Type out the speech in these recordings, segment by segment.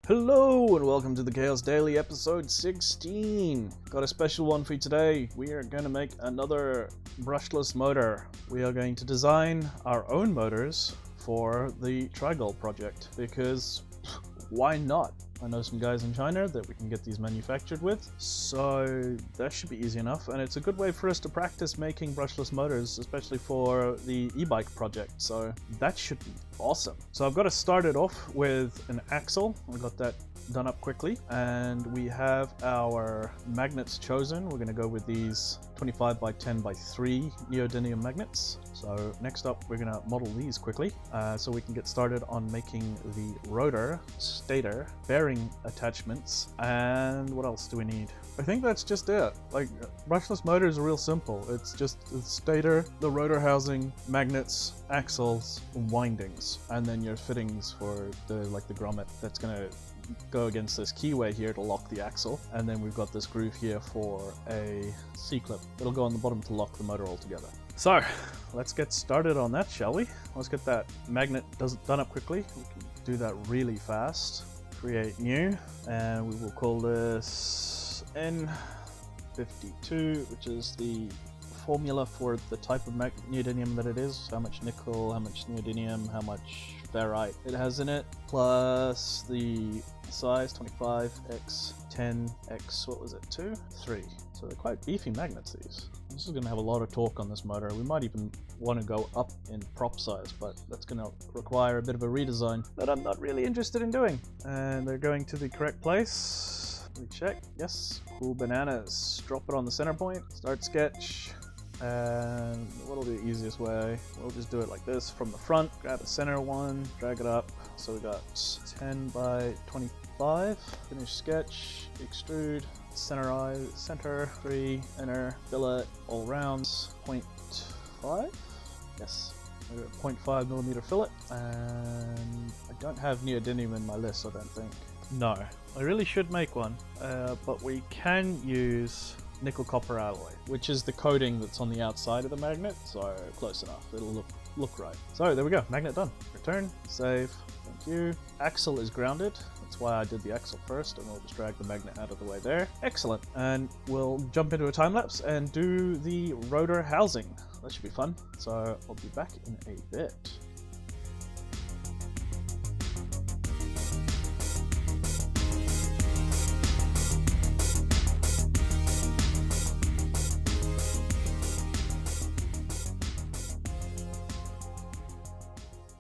Hello and welcome to the Chaos Daily episode 16. Got a special one for you today. We are going to make another brushless motor. We are going to design our own motors for the Trigold project because why not? I know some guys in China that we can get these manufactured with, so that should be easy enough, and it's a good way for us to practice making brushless motors, especially for the e-bike project, so that should be awesome. So I've got to start it off with an axle. I got that done up quickly, and we have our magnets chosen. We're going to go with these 25 by 10 by 3 neodymium magnets. So next up we're going to model these quickly so we can get started on making the rotor, stator, bearing attachments, and what else do we need? I think that's just it. Like, brushless motors are real simple. It's just the stator, the rotor housing, magnets, axles, windings, and then your fittings for the grommet that's going to go against this keyway here to lock the axle, and then we've got this groove here for a C-clip. It'll go on the bottom to lock the motor all together. So let's get started on that, shall we? Let's get that magnet done up quickly. We can do that really fast. Create new, and we will call this N52, which is the formula for the type of neodymium that it is, how much nickel, how much neodymium, how much ferrite it has in it, plus the size 25x 10x, what was it, 2? 3. So they're quite beefy magnets, these. This is going to have a lot of torque on this motor. We might even want to go up in prop size, but that's going to require a bit of a redesign that I'm not really interested in doing. And they're going to the correct place. Let me check. Yes, cool bananas. Drop it on the center point. Start sketch. And what'll be the easiest way? We'll just do it like this from the front. Grab a center one, drag it up. So we got 10 by 25. Finish sketch, extrude, center 3, inner, fillet, all rounds, 0.5. Yes, 0.5 millimeter fillet. And I don't have neodymium in my list, I don't think. No, I really should make one, but we can use nickel copper alloy, which is the coating that's on the outside of the magnet, so close enough, it'll look right. So there we go, magnet done. Return, save, thank you. Axle is grounded, that's why I did the axle first, and we'll just drag the magnet out of the way there. Excellent, and we'll jump into a time lapse and do the rotor housing. That should be fun, so I'll be back in a bit.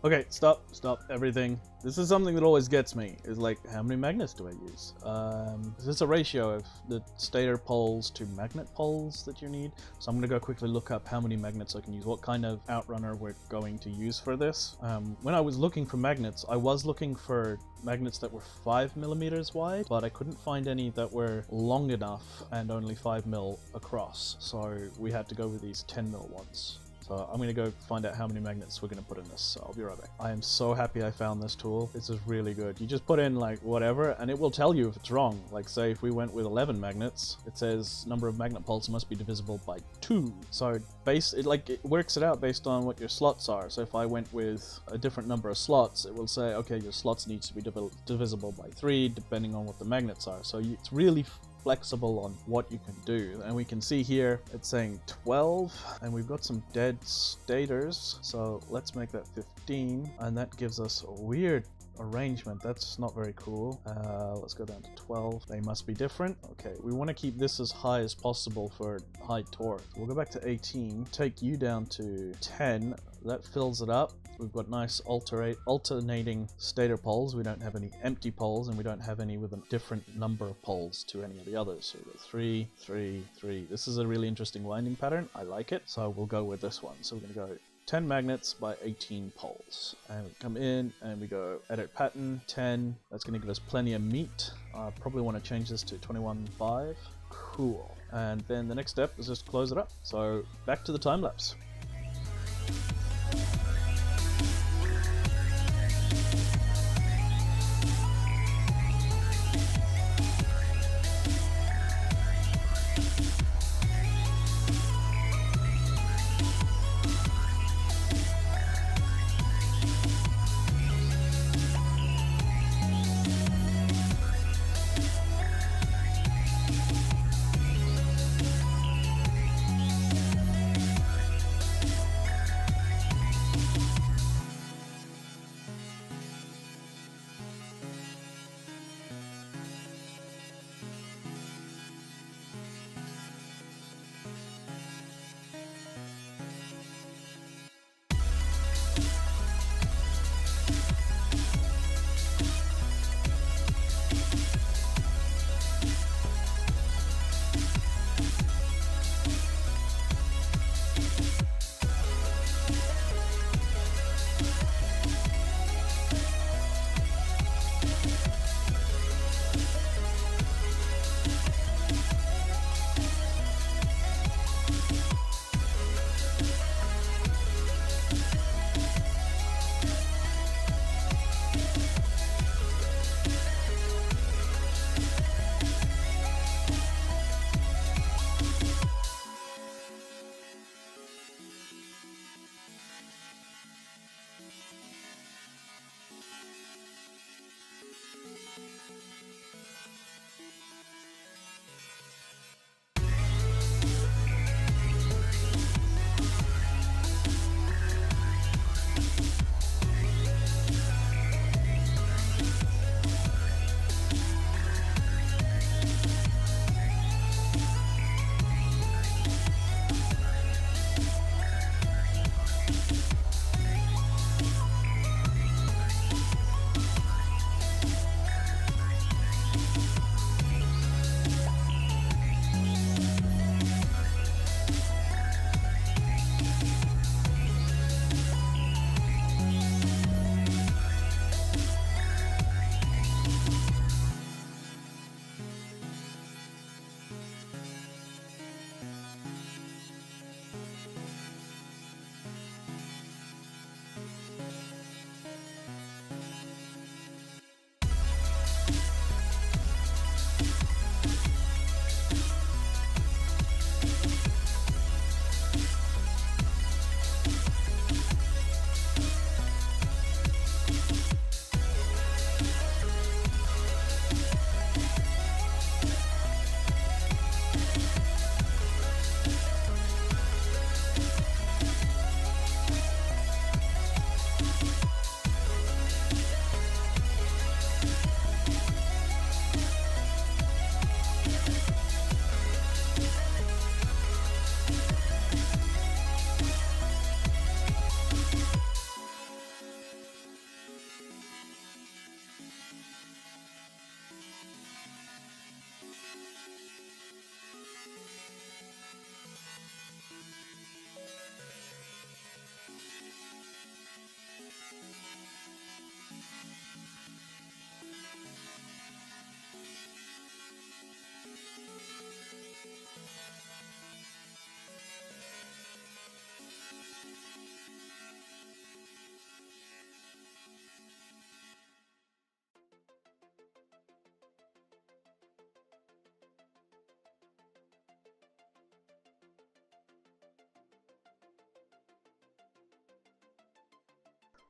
Okay, stop everything. This is something that always gets me, is like, how many magnets do I use? Is this a ratio of the stator poles to magnet poles that you need? So I'm gonna go quickly look up how many magnets I can use, what kind of outrunner we're going to use for this. When I was looking for magnets, I was looking for magnets that were 5 millimeters wide, but I couldn't find any that were long enough and only 5 mil across. So we had to go with these 10 mil ones. So I'm going to go find out how many magnets we're going to put in this, so I'll be right back. I am so happy I found this tool. This is really good. You just put in like whatever and it will tell you if it's wrong. Like say if we went with 11 magnets, it says number of magnet poles must be divisible by 2. So it works it out based on what your slots are. So if I went with a different number of slots, it will say, okay, your slots needs to be divisible by 3 depending on what the magnets are. So it's really flexible on what you can do, and we can see here it's saying 12, and we've got some dead stators, so let's make that 15, and that gives us a weird arrangement. That's not very cool. Let's go down to 12. They must be different. Okay, we want to keep this as high as possible for high torque. We'll go back to 18, take you down to 10. That fills it up. We've got nice alternating stator poles. We don't have any empty poles, and we don't have any with a different number of poles to any of the others. So we've got 3, 3, 3. This is a really interesting winding pattern. I like it, so we'll go with this one. So we're going to go 10 magnets by 18 poles. And we come in and we go edit pattern, 10. That's going to give us plenty of meat. I probably want to change this to 21.5. Cool. And then the next step is just close it up. So back to the time lapse.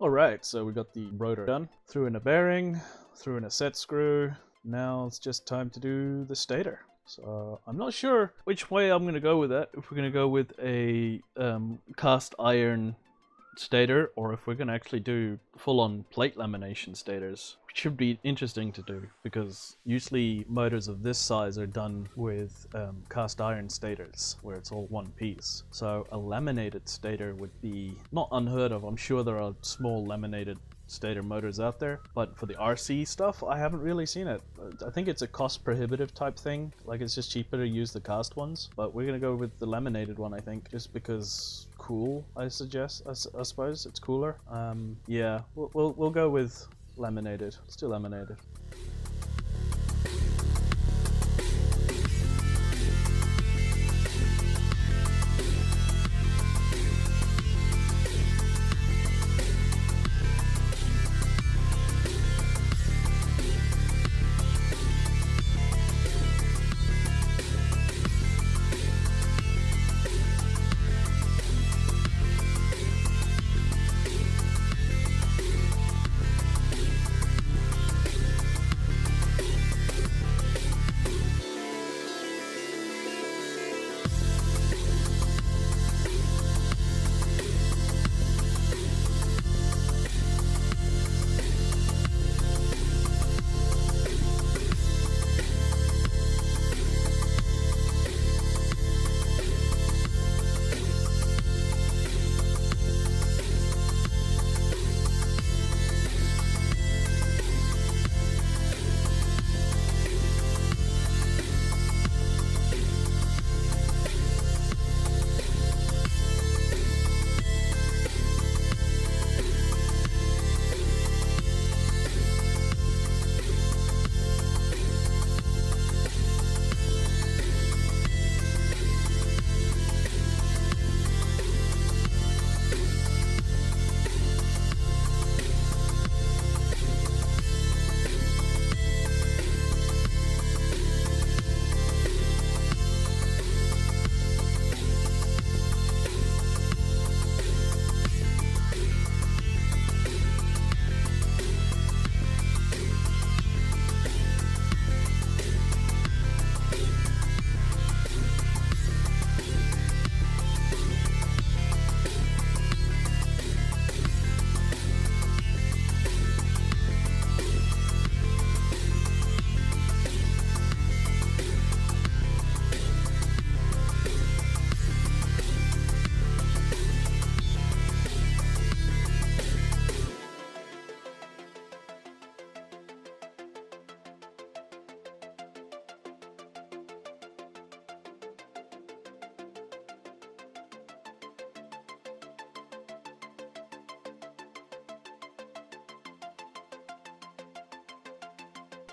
Alright, so we got the rotor done. Threw in a bearing, threw in a set screw. Now it's just time to do the stator. So I'm not sure which way I'm going to go with that. If we're going to go with a cast iron stator, or if we're going to actually do full-on plate lamination stators, which should be interesting to do because usually motors of this size are done with cast iron stators where it's all one piece. So a laminated stator would be not unheard of. I'm sure there are small laminated stator motors out there, but for the RC stuff I haven't really seen it. I think it's a cost prohibitive type thing, like it's just cheaper to use the cast ones, but we're gonna go with the laminated one, I think, just because cool, I suppose it's cooler. Yeah, we'll go with laminated. Let's do laminated.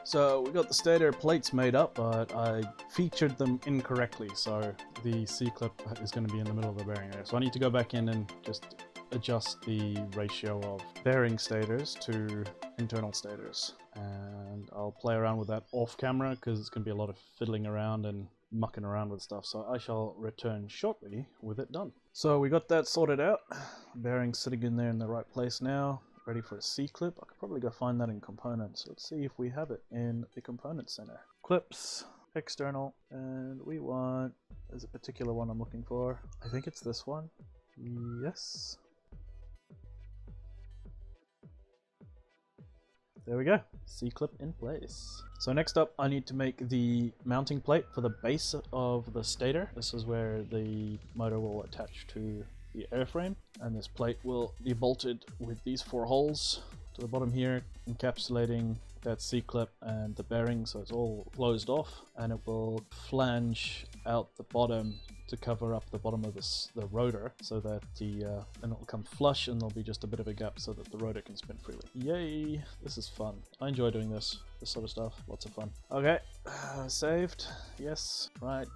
So we got the stator plates made up, but I featured them incorrectly, so the C-clip is going to be in the middle of the bearing there. So I need to go back in and just adjust the ratio of bearing stators to internal stators. And I'll play around with that off camera because it's going to be a lot of fiddling around and mucking around with stuff. So I shall return shortly with it done. So we got that sorted out. Bearing sitting in there in the right place now. Ready for a C-clip. I could probably go find that in components. Let's see if we have it in the component center. Clips, external, and we want, there's a particular one I'm looking for. I think it's this one. Yes. There we go. C-clip in place. So next up, I need to make the mounting plate for the base of the stator. This is where the motor will attach to the airframe, and this plate will be bolted with these 4 holes to the bottom here, encapsulating that C-clip and the bearing, so it's all closed off, and it will flange out the bottom to cover up the bottom of the rotor, so that and it will come flush, and there'll be just a bit of a gap so that the rotor can spin freely. Yay! This is fun. I enjoy doing this sort of stuff. Lots of fun. Okay, saved. Yes. Right,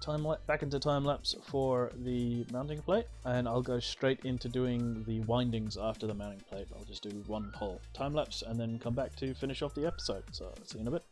back into time lapse for the mounting plate, and I'll go straight into doing the windings after the mounting plate. I'll just do one whole time lapse and then come back to finish off the episode. So see you in a bit.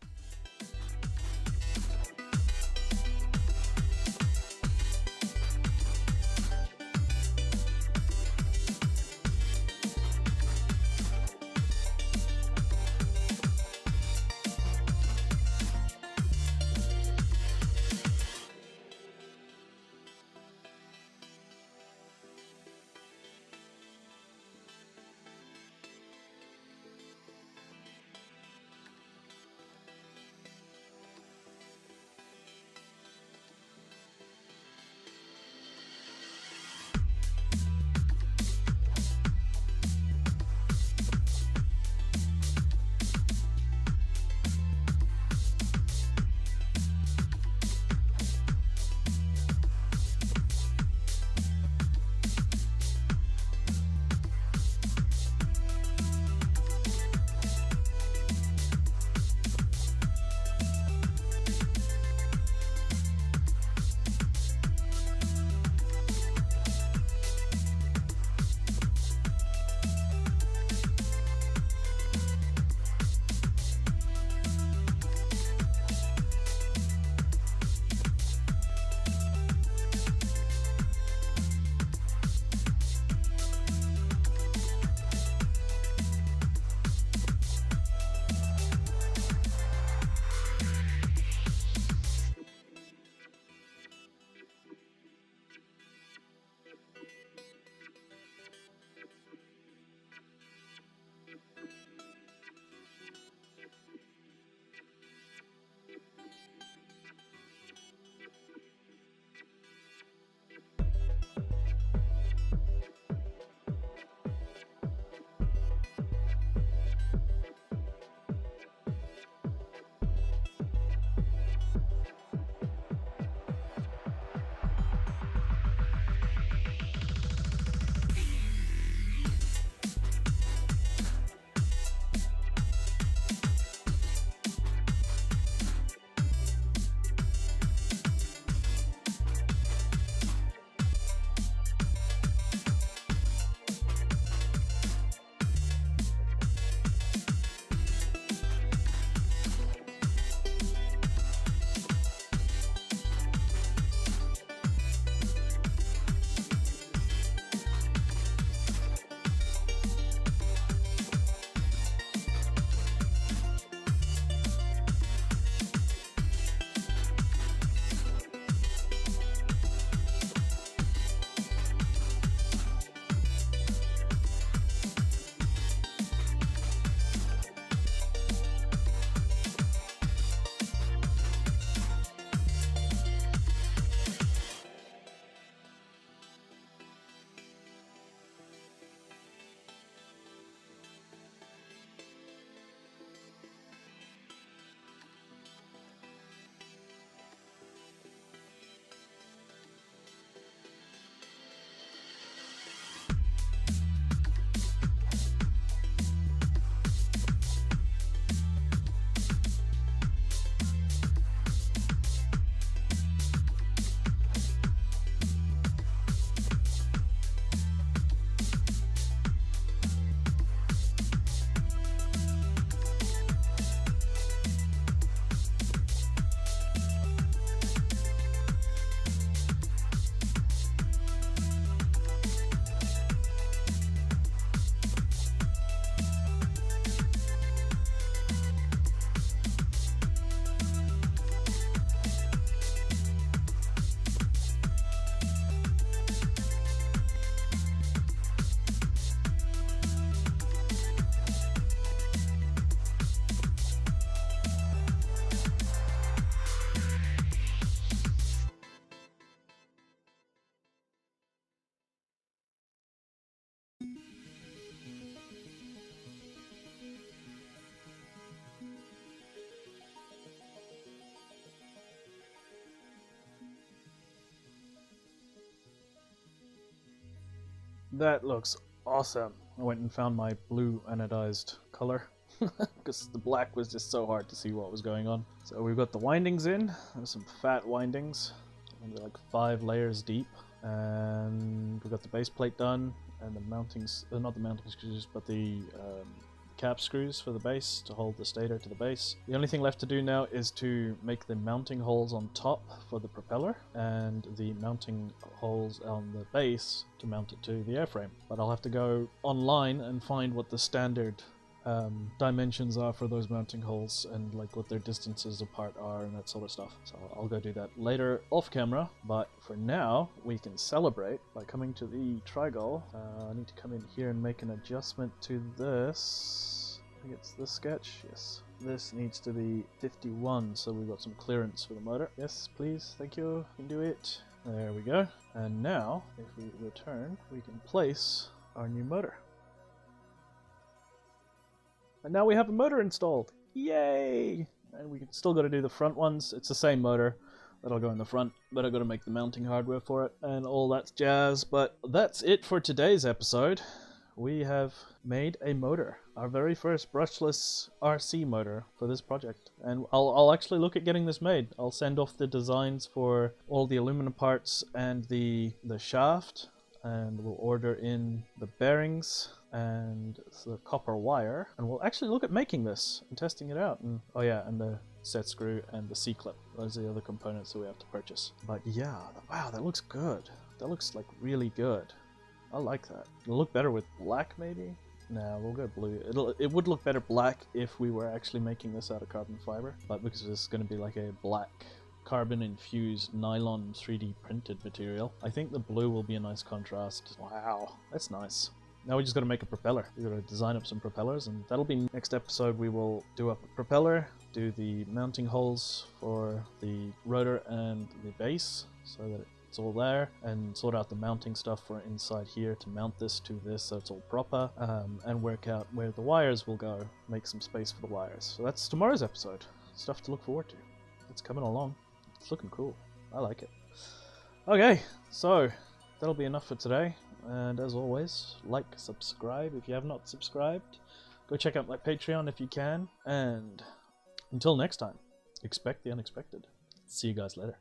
That looks awesome. I went and found my blue anodized color because the black was just so hard to see what was going on. So we've got the windings in. There's some fat windings. They're like 5 layers deep. And we've got the base plate done and the mountings, not the mounting screws, but the cap screws for the base to hold the stator to the base. The only thing left to do now is to make the mounting holes on top for the propeller and the mounting holes on the base to mount it to the airframe. But I'll have to go online and find what the standard dimensions are for those mounting holes and like what their distances apart are and that sort of stuff. So I'll go do that later off camera, but for now we can celebrate by coming to the Trigol. I need to come in here and make an adjustment to this. I think it's this sketch. Yes, this needs to be 51, so we've got some clearance for the motor. Yes, please, thank you, you can do it. There we go. And now if we return, we can place our new motor. And now we have a motor installed. Yay! And we still got to do the front ones. It's the same motor that'll go in the front, but I've got to make the mounting hardware for it and all that jazz. But that's it for today's episode. We have made a motor, our very first brushless RC motor for this project. And I'll actually look at getting this made. I'll send off the designs for all the aluminum parts and the shaft, and we'll order in the bearings and the copper wire, and we'll actually look at making this and testing it out. And oh yeah, and the set screw and the C-clip. Those are the other components that we have to purchase. But yeah, wow, that looks good. That looks like really good. I like that. It'll look better with black maybe? Nah, we'll go blue. It would look better black if we were actually making this out of carbon fiber, but because this is going to be like a black carbon infused nylon 3D printed material, I think the blue will be a nice contrast. Wow, that's nice. Now we just got to make a propeller. We got to design up some propellers, and that'll be next episode. We will do up a propeller, do the mounting holes for the rotor and the base so that it's all there, and sort out the mounting stuff for inside here to mount this to this so it's all proper, and work out where the wires will go, make some space for the wires. So that's tomorrow's episode. Stuff to look forward to. It's coming along. It's looking cool. I like it. Okay, so that'll be enough for today. And as always, like, subscribe if you have not subscribed. Go check out my Patreon if you can. And until next time, expect the unexpected. See you guys later.